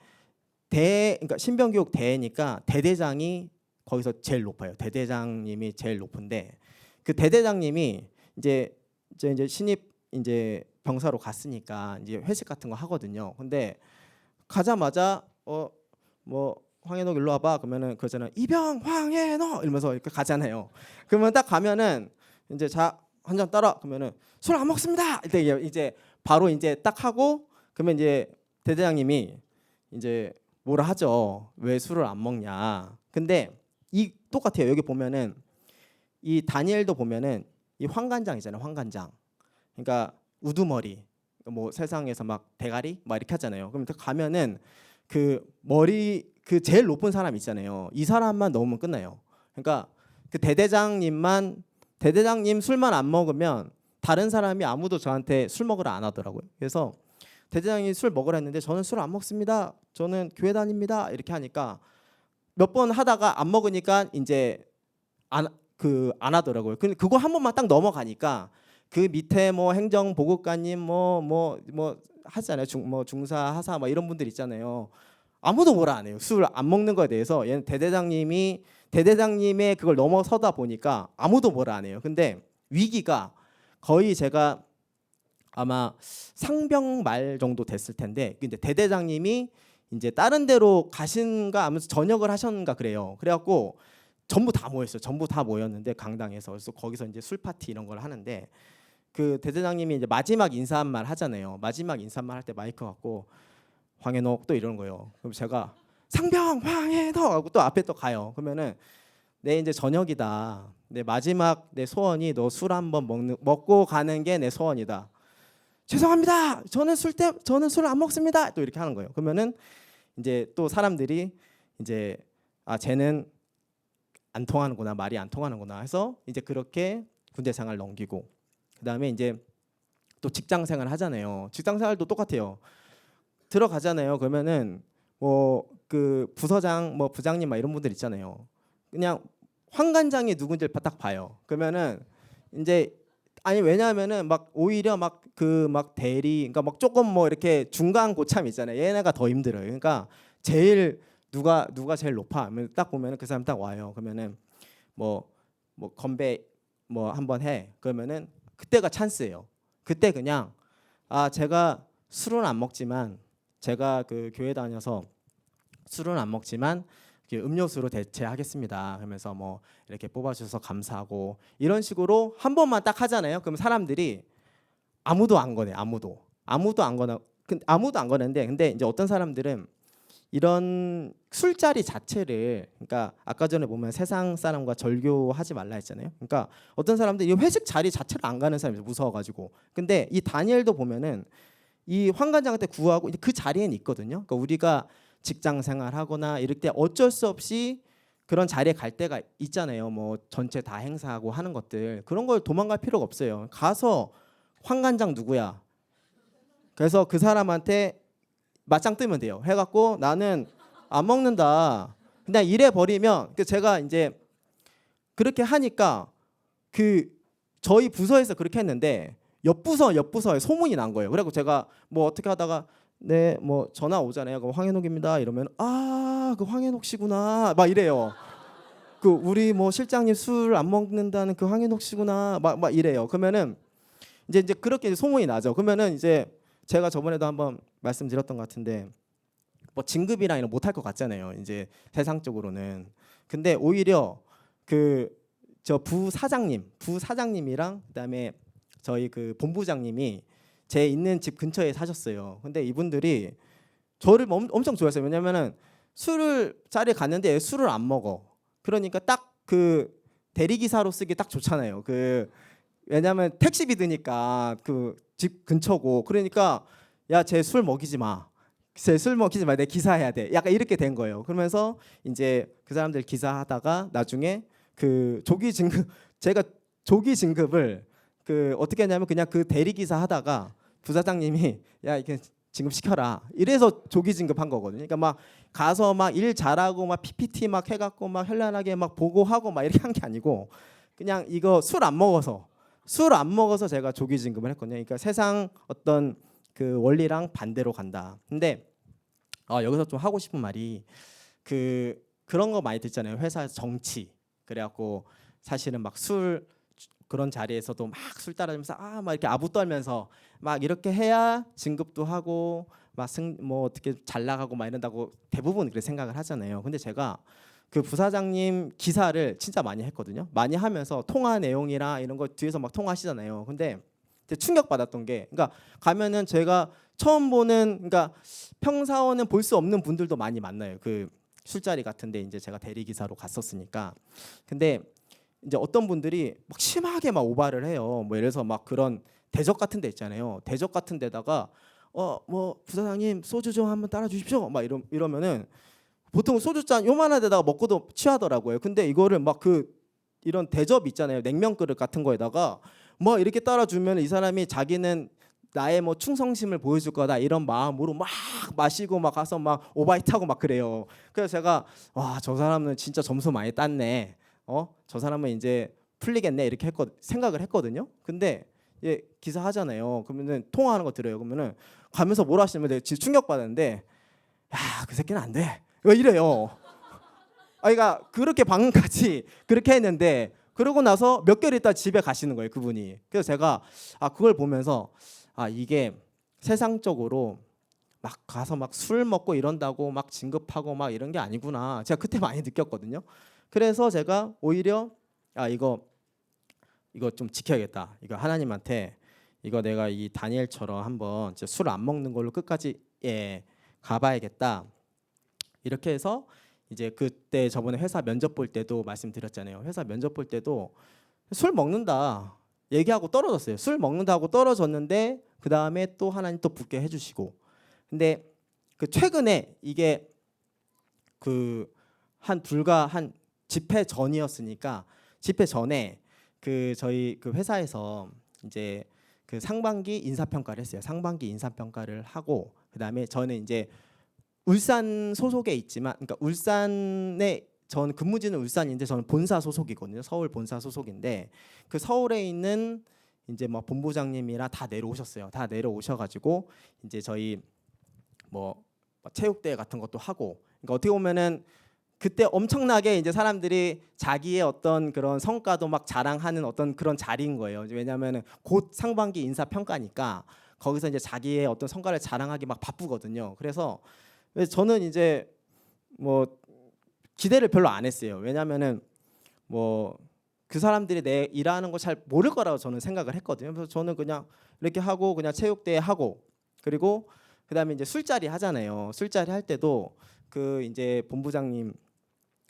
그러니까 신병교육 대니까 대대장이 거기서 제일 높아요. 대대장님이 제일 높은데 그 대대장님이 이제 신입 이제 병사로 갔으니까 이제 회식 같은 거 하거든요. 근데 가자마자 뭐 황해노 일로 와봐. 그러면은 그잖아 이병 황해노 이러면서 이렇게 가잖아요. 그러면 딱 가면은 이제 자 한 잔 따라 그러면은 술 안 먹습니다. 이제 바로 이제 딱 하고 그러면 이제 대대장님이 이제 뭐라 하죠. 왜 술을 안 먹냐. 근데 이 똑같아요. 여기 보면은 이 다니엘도 보면은 이 황관장이잖아요. 황관장. 그러니까 우두머리. 뭐 세상에서 막 대가리 막 이렇게 하잖아요. 그럼 가면은 그 머리 그 제일 높은 사람 있잖아요. 이 사람만 넣으면 끝나요. 그러니까 그 대대장님 술만 안 먹으면 다른 사람이 아무도 저한테 술 먹으러 안 하더라고요. 그래서 대대장이 술 먹으라 했는데 저는 술 안 먹습니다. 저는 교회 다닙니다. 이렇게 하니까 몇 번 하다가 안 먹으니까 이제 안 하더라고요. 근데 그거 한 번만 딱 넘어가니까 그 밑에 뭐 행정보급관님 뭐 하잖아요. 중사 하사 뭐 이런 분들 있잖아요. 아무도 뭐라 안 해요. 술 안 먹는 거에 대해서 얘는 대대장님의 그걸 넘어서다 보니까 아무도 뭐라 안 해요. 근데 위기가 거의 제가 아마 상병 말 정도 됐을 텐데 근데 대대장님이 이제 다른 데로 가신가 하면서 전역을 하셨는가 그래요. 그래갖고 전부 다 모였어요. 전부 다 모였는데 강당에서 그래서 거기서 이제 술 파티 이런 걸 하는데 그 대대장님이 이제 마지막 인사 한 말 하잖아요. 마지막 인사 한 말 할 때 마이크 갖고 황해녹 또 이러는 거예요. 그럼 제가 상병 황해녹 하고 또 앞에 또 가요. 그러면은 내 이제 저녁이다. 내 마지막 내 소원이 너 술 한번 먹고 가는 게 내 소원이다. 죄송합니다. 저는 술 안 먹습니다. 또 이렇게 하는 거예요. 그러면은 이제 또 사람들이 이제 아 쟤는 안 통하는구나, 말이 안 통하는구나 해서 이제 그렇게 군대 생활 넘기고, 그다음에 이제 또 직장 생활 하잖아요. 직장 생활도 똑같아요. 들어가잖아요. 그러면은 뭐 그 부서장 뭐 부장님 막 이런 분들 있잖아요. 그냥 환관장이 누군지를 딱 봐요. 그러면은 이제 아니 왜냐하면은 막 오히려 막 그 막 대리, 그러니까 막 조금 뭐 이렇게 중간 고참 있잖아요. 얘네가 더 힘들어요. 그러니까 제일 누가 제일 높아? 하면 딱 보면은 그 사람 딱 와요. 그러면은 뭐 건배 뭐 한번 해. 그러면은 그때가 찬스예요. 그때 그냥 아 제가 술은 안 먹지만, 제가 그 교회 다녀서 술은 안 먹지만 음료수로 대체하겠습니다. 그러면서 뭐 이렇게 뽑아주셔서 감사하고 이런 식으로 한 번만 딱 하잖아요. 그럼 사람들이 아무도 안 거네. 아무도 안 거나, 아무도 안 거는데, 근데 이제 어떤 사람들은 이런 술자리 자체를, 그러니까 아까 전에 보면 세상 사람과 절교하지 말라 했잖아요. 그러니까 어떤 사람들 이 회식 자리 자체를 안 가는 사람이 무서워가지고. 근데 이 다니엘도 보면은 이 환관장한테 구하고 그 자리에는 있거든요. 그러니까 우리가 직장 생활하거나 이럴 때 어쩔 수 없이 그런 자리에 갈 때가 있잖아요. 뭐 전체 다 행사하고 하는 것들, 그런 걸 도망갈 필요가 없어요. 가서 환관장 누구야? 그래서 그 사람한테 맞짱 뜨면 돼요. 해갖고 나는 안 먹는다, 그냥 이래 버리면, 제가 이제 그렇게 하니까 그 저희 부서에서 그렇게 했는데 옆 부서에 소문이 난 거예요. 그래갖고 제가 뭐 어떻게 하다가 네 뭐 전화 오잖아요. 그럼 황현옥입니다. 이러면 아 그 황현옥 씨구나 막 이래요. 그 우리 뭐 실장님 술 안 먹는다는 그 황현옥 씨구나 막 이래요. 그러면은 이제 그렇게 소문이 나죠. 그러면은 이제 제가 저번에도 한번 말씀드렸던 것 같은데 뭐 진급이랑 이런 못할 것 같잖아요. 이제 세상적으로는. 근데 오히려 그 저 부사장님이랑 그다음에 저희 그 본부장님이 제 있는 집 근처에 사셨어요. 근데 이분들이 저를 엄청 좋아했어요. 왜냐면은 술을 자리에 갔는데 술을 안 먹어. 그러니까 딱 그 대리기사로 쓰기 딱 좋잖아요. 그 왜냐면 택시비 드니까 그 집 근처고. 그러니까 야 쟤 술 먹이지 마. 쟤 술 먹이지 마. 내 기사해야 돼. 약간 이렇게 된 거예요. 그러면서 이제 그 사람들 기사하다가 나중에 그 조기 진급, 제가 조기 진급을 그 어떻게 하냐면 그냥 그 대리기사 하다가 부사장님이 야 이렇게 진급시켜라 이래서 조기 진급한 거거든요. 그러니까 막 가서 막 일 잘하고 막 PPT 막 해갖고 막 현란하게 막 보고하고 막 이렇게 한 게 아니고 그냥 이거 술 안 먹어서 제가 조기 진급을 했거든요. 그러니까 세상 어떤 그 원리랑 반대로 간다. 근데 여기서 좀 하고 싶은 말이 그런 거 많이 듣잖아요. 회사에서 정치 그래갖고 사실은 막 술 그런 자리에서도 막 술 따라주면서 막 이렇게 아부 떨면서 막 이렇게 해야 진급도 하고 막 뭐 어떻게 잘 나가고 막 이런다고 대부분 그렇게 생각을 하잖아요. 근데 제가 그 부사장님 기사를 진짜 많이 했거든요. 많이 하면서 통화 내용이랑 이런 거 뒤에서 막 통화하시잖아요. 근데 충격 받았던 게, 그러니까 가면은 제가 처음 보는, 그러니까 평사원은 볼 수 없는 분들도 많이 만나요. 그 술자리 같은데 이제 제가 대리 기사로 갔었으니까. 근데 이제 어떤 분들이 막 심하게 막 오바를 해요. 뭐 예를 들어서 막 그런 대적 같은 데 있잖아요. 대적 같은 데다가 뭐 부사장님 소주 좀 한번 따라 주십시오. 막 이러면은 보통 소주잔 요만한 데다가 먹고도 취하더라고요. 근데 이거를 막 이런 대접 있잖아요. 냉면 그릇 같은 거에다가 뭐 이렇게 따라 주면 이 사람이 자기는 나의 뭐 충성심을 보여줄 거다 이런 마음으로 막 마시고 막 가서 막 오바이트하고 막 그래요. 그래서 제가 와 저 사람은 진짜 점수 많이 땄네. 저 사람은 이제 풀리겠네 이렇게 생각을 했거든요. 근데 기사 하잖아요. 그러면은 통화하는 거 들어요. 그러면은 가면서 뭐라 하시냐면 내가 진짜 충격 받았는데 야 그 새끼는 안 돼. 왜 이래요? 그러니까 그렇게 방금까지 그렇게 했는데 그러고 나서 몇 개월 있다 집에 가시는 거예요, 그분이. 그래서 제가 그걸 보면서 이게 세상적으로 막 가서 막 술 먹고 이런다고 막 진급하고 막 이런 게 아니구나. 제가 그때 많이 느꼈거든요. 그래서 제가 오히려 이거 좀 지켜야겠다. 이거 하나님한테 이거 내가 이 다니엘처럼 한번 술 안 먹는 걸로 끝까지 가봐야겠다. 이렇게 해서 이제 그때 저번에 회사 면접 볼 때도 말씀드렸잖아요. 회사 면접 볼 때도 술 먹는다 얘기하고 떨어졌어요. 술 먹는다고 떨어졌는데 그 다음에 또 하나님 또 붙게 해주시고. 근데 그 최근에 이게 그 불과 한 집회 전이었으니까 집회 전에 그 저희 그 회사에서 이제 그 상반기 인사평가를 했어요. 상반기 인사평가를 하고 그다음에 저는 이제 울산 소속에 있지만 그러니까 울산에 저는 근무지는 울산인데 저는 본사 소속이거든요. 서울 본사 소속인데 그 서울에 있는 이제 뭐 본부장님이랑 다 내려오셨어요. 다 내려오셔가지고 이제 저희 뭐 체육대회 같은 것도 하고 그러니까 어떻게 보면은 그때 엄청나게 이제 사람들이 자기의 어떤 그런 성과도 막 자랑하는 어떤 그런 자리인 거예요. 왜냐하면은 곧 상반기 인사 평가니까 거기서 이제 자기의 어떤 성과를 자랑하기 막 바쁘거든요. 그래서 저는 이제 뭐 기대를 별로 안 했어요. 왜냐하면은 뭐 그 사람들이 내 일하는 거 잘 모를 거라고 저는 생각을 했거든요. 그래서 저는 그냥 이렇게 하고 그냥 체육대회 하고 그리고 그다음에 이제 술자리 하잖아요. 술자리 할 때도 그 이제 본부장님이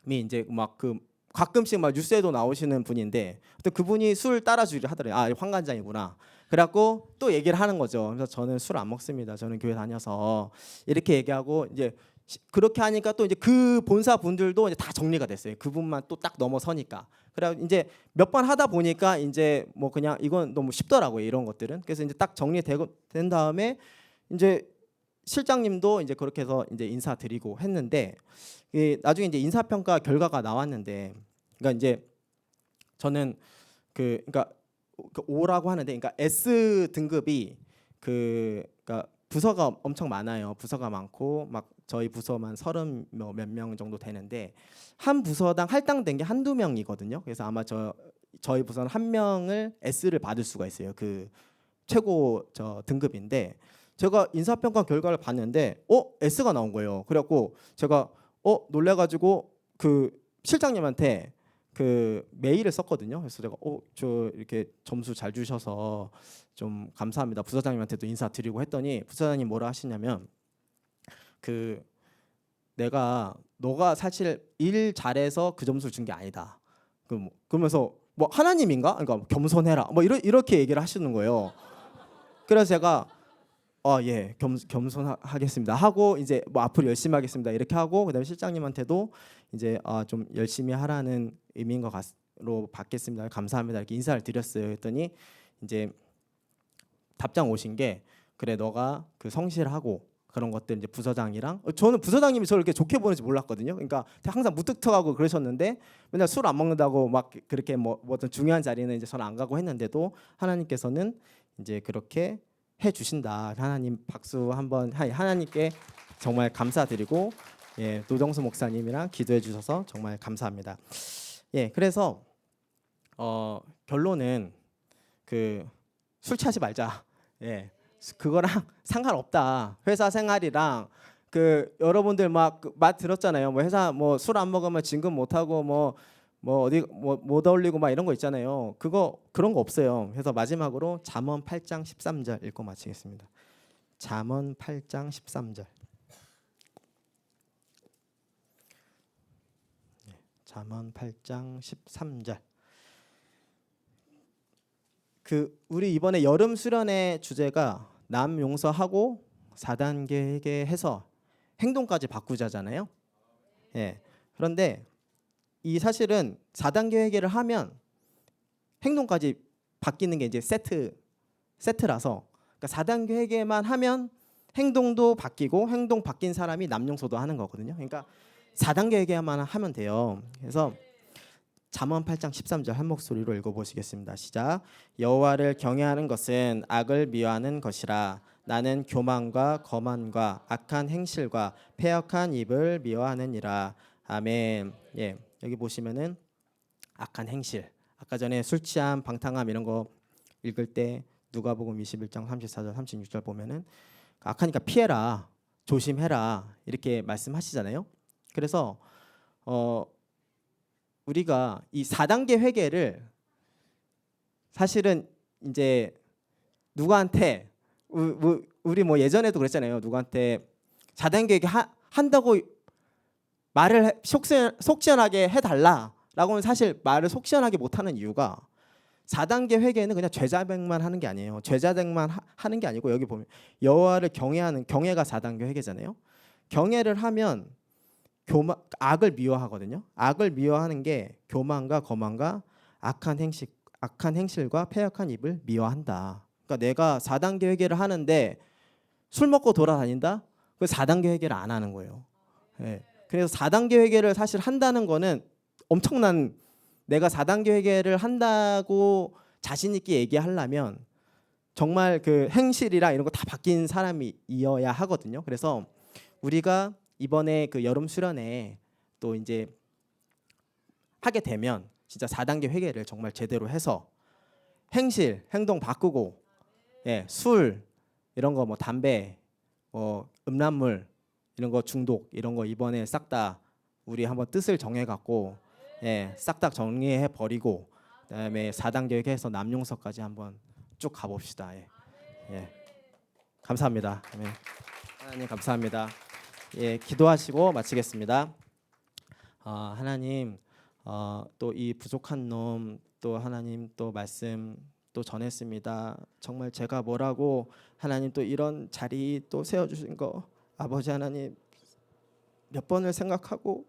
이제 막 그 가끔씩 막 뉴스에도 나오시는 분인데 또 그분이 술 따라주기를 하더래요. 아, 황관장이구나. 그래갖고 또 얘기를 하는 거죠. 그래서 저는 술 안 먹습니다. 저는 교회 다녀서 이렇게 얘기하고 이제 그렇게 하니까 또 이제 그 본사 분들도 이제 다 정리가 됐어요. 그분만 또 딱 넘어서니까. 그래 이제 몇 번 하다 보니까 이제 뭐 그냥 이건 너무 쉽더라고요. 이런 것들은. 그래서 이제 딱 정리되고 된 다음에 이제 실장님도 이제 그렇게 해서 이제 인사드리고 했는데 나중에 이제 인사평가 결과가 나왔는데 그러니까 이제 저는 그러니까 O라고 하는데 그러니까 S 등급이 그러니까 부서가 엄청 많아요. 부서가 많고 막 저희 부서만 30 몇 명 정도 되는데 한 부서당 할당된 게 한두 명이거든요. 그래서 아마 저희 부서는 한 명을 S를 받을 수가 있어요. 그 최고 저 등급인데 제가 인사평가 결과를 봤는데 S가 나온 거예요. 그래갖고 제가 놀래가지고 그 실장님한테 그 메일을 썼거든요. 그래서 제가 저 이렇게 점수 잘 주셔서 좀 감사합니다. 부서장님한테도 인사드리고 했더니 부서장님 뭐라 하시냐면 그 너가 사실 일 잘해서 그 점수를 준 게 아니다. 그러면서 뭐 하나님인가? 그러니까 겸손해라. 뭐 이렇게 얘기를 하시는 거예요. 그래서 제가 예, 겸손하겠습니다 하고 이제 뭐 앞으로 열심히 하겠습니다 이렇게 하고 그다음에 실장님한테도 이제 좀 열심히 하라는 의미인 것 같로 받겠습니다 감사합니다 이렇게 인사를 드렸어요. 했더니 이제 답장 오신 게 그래 너가 그 성실하고 그런 것들 이제 부서장이랑 저는 부서장님이 저를 이렇게 좋게 보는지 몰랐거든요. 그러니까 항상 무뚝뚝하고 그러셨는데 맨날 술 안 먹는다고 막 그렇게 뭐 어떤 중요한 자리는 이제 저는 안 가고 했는데도 하나님께서는 이제 그렇게 해 주신다. 하나님 박수 한번 하나님께 정말 감사드리고 예, 노정수 목사님이랑 기도해 주셔서 정말 감사합니다. 예, 그래서 결론은 그 술 취하지 말자. 예, 그거랑 상관없다. 회사 생활이랑 그 여러분들 막 들었잖아요. 뭐 회사 뭐 술 안 먹으면 진급 못 하고 뭐 어디 못 어울리고 막 이런 거 있잖아요. 그런 거 없어요. 그래서 마지막으로 잠언 8장 13절 읽고 마치겠습니다. 잠언 8장 13절. 잠언 8장 13절. 우리 이번에 여름 수련의 주제가 남 용서하고 4단계 회개해서 행동까지 바꾸자잖아요. 예. 그런데 이 사실은 4단계 회개를 하면 행동까지 바뀌는 게 이제 세트라서 그러니까 4단계 회개만 하면 행동도 바뀌고 행동 바뀐 사람이 남용서도 하는 거거든요. 그러니까 4단계 회개만 하면 돼요. 그래서 잠언 8장 13절 한 목소리로 읽어보시겠습니다. 시작. 여호와를 경외하는 것은 악을 미워하는 것이라 나는 교만과 거만과 악한 행실과 패역한 입을 미워하느니라. 아멘. 예, 여기 보시면은 악한 행실. 아까 전에 술 취함, 방탕함 이런 거 읽을 때 누가복음 21장 34절, 36절 보면은 악하니까 피해라, 조심해라 이렇게 말씀하시잖아요. 그래서 우리가 이 4단계 회개를 사실은 이제 누구한테 우리 뭐 예전에도 그랬잖아요. 누구한테 4단계 회개 한다고 말을 속 시원하게 해달라라고는 사실 말을 속 시원하게 못하는 이유가 4단계 회개는 그냥 죄자백만 하는 게 아니에요. 죄자백만 하는 게 아니고 여기 보면 여호와를 경외가 4단계 회개잖아요. 경외를 하면 악을 미워하거든요. 악을 미워하는 게 교만과 거만과 악한 행실과 패역한 입을 미워한다. 그러니까 내가 4단계 회개를 하는데 술 먹고 돌아다닌다? 그 4단계 회개를 안 하는 거예요. 예. 그래서 4단계 회개를 사실 한다는 거는 엄청난, 내가 4단계 회개를 한다고 자신 있게 얘기하려면 정말 그 행실이랑 이런 거 다 바뀐 사람이어야 하거든요. 그래서 우리가 이번에 그 여름 수련회 또 이제 하게 되면 진짜 4단계 회개를 정말 제대로 해서 행실, 행동 바꾸고, 예, 술 이런 거 뭐 담배, 음란물 이런 거 중독 이런 거 이번에 싹 다 우리 한번 뜻을 정해 갖고, 예, 싹 다 정리해 버리고, 그다음에 4단계 회개해서 남용서까지 한번 쭉 가봅시다. 예. 예. 감사합니다. 아멘. 하나님 감사합니다. 예, 기도하시고 마치겠습니다. 하나님, 또 이 부족한 놈 또 하나님 또 말씀 또 전했습니다. 정말 제가 뭐라고 하나님 또 이런 자리 또 세워주신 거 아버지 하나님 몇 번을 생각하고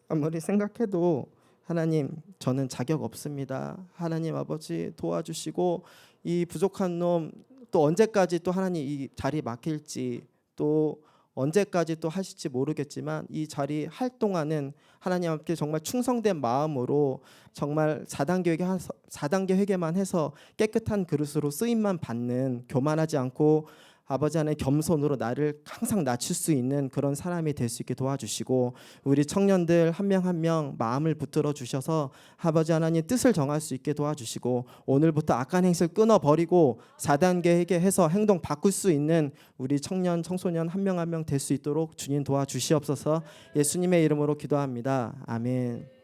아무리 생각해도 하나님 저는 자격 없습니다. 하나님 아버지 도와주시고 이 부족한 놈 또 언제까지 또 하나님 이 자리 맡길지 또 언제까지 또 하실지 모르겠지만 이 자리 할 동안은 하나님 함께 정말 충성된 마음으로 정말 4단계 회개만 해서 깨끗한 그릇으로 쓰임만 받는, 교만하지 않고 아버지 하나님 겸손으로 나를 항상 낮출 수 있는 그런 사람이 될 수 있게 도와주시고, 우리 청년들 한 명 한 명 마음을 붙들어 주셔서 아버지 하나님 뜻을 정할 수 있게 도와주시고, 오늘부터 악한 행실 끊어버리고 4단계 회개해서 행동 바꿀 수 있는 우리 청년 청소년 한 명 한 명 될 수 있도록 주님 도와주시옵소서. 예수님의 이름으로 기도합니다. 아멘.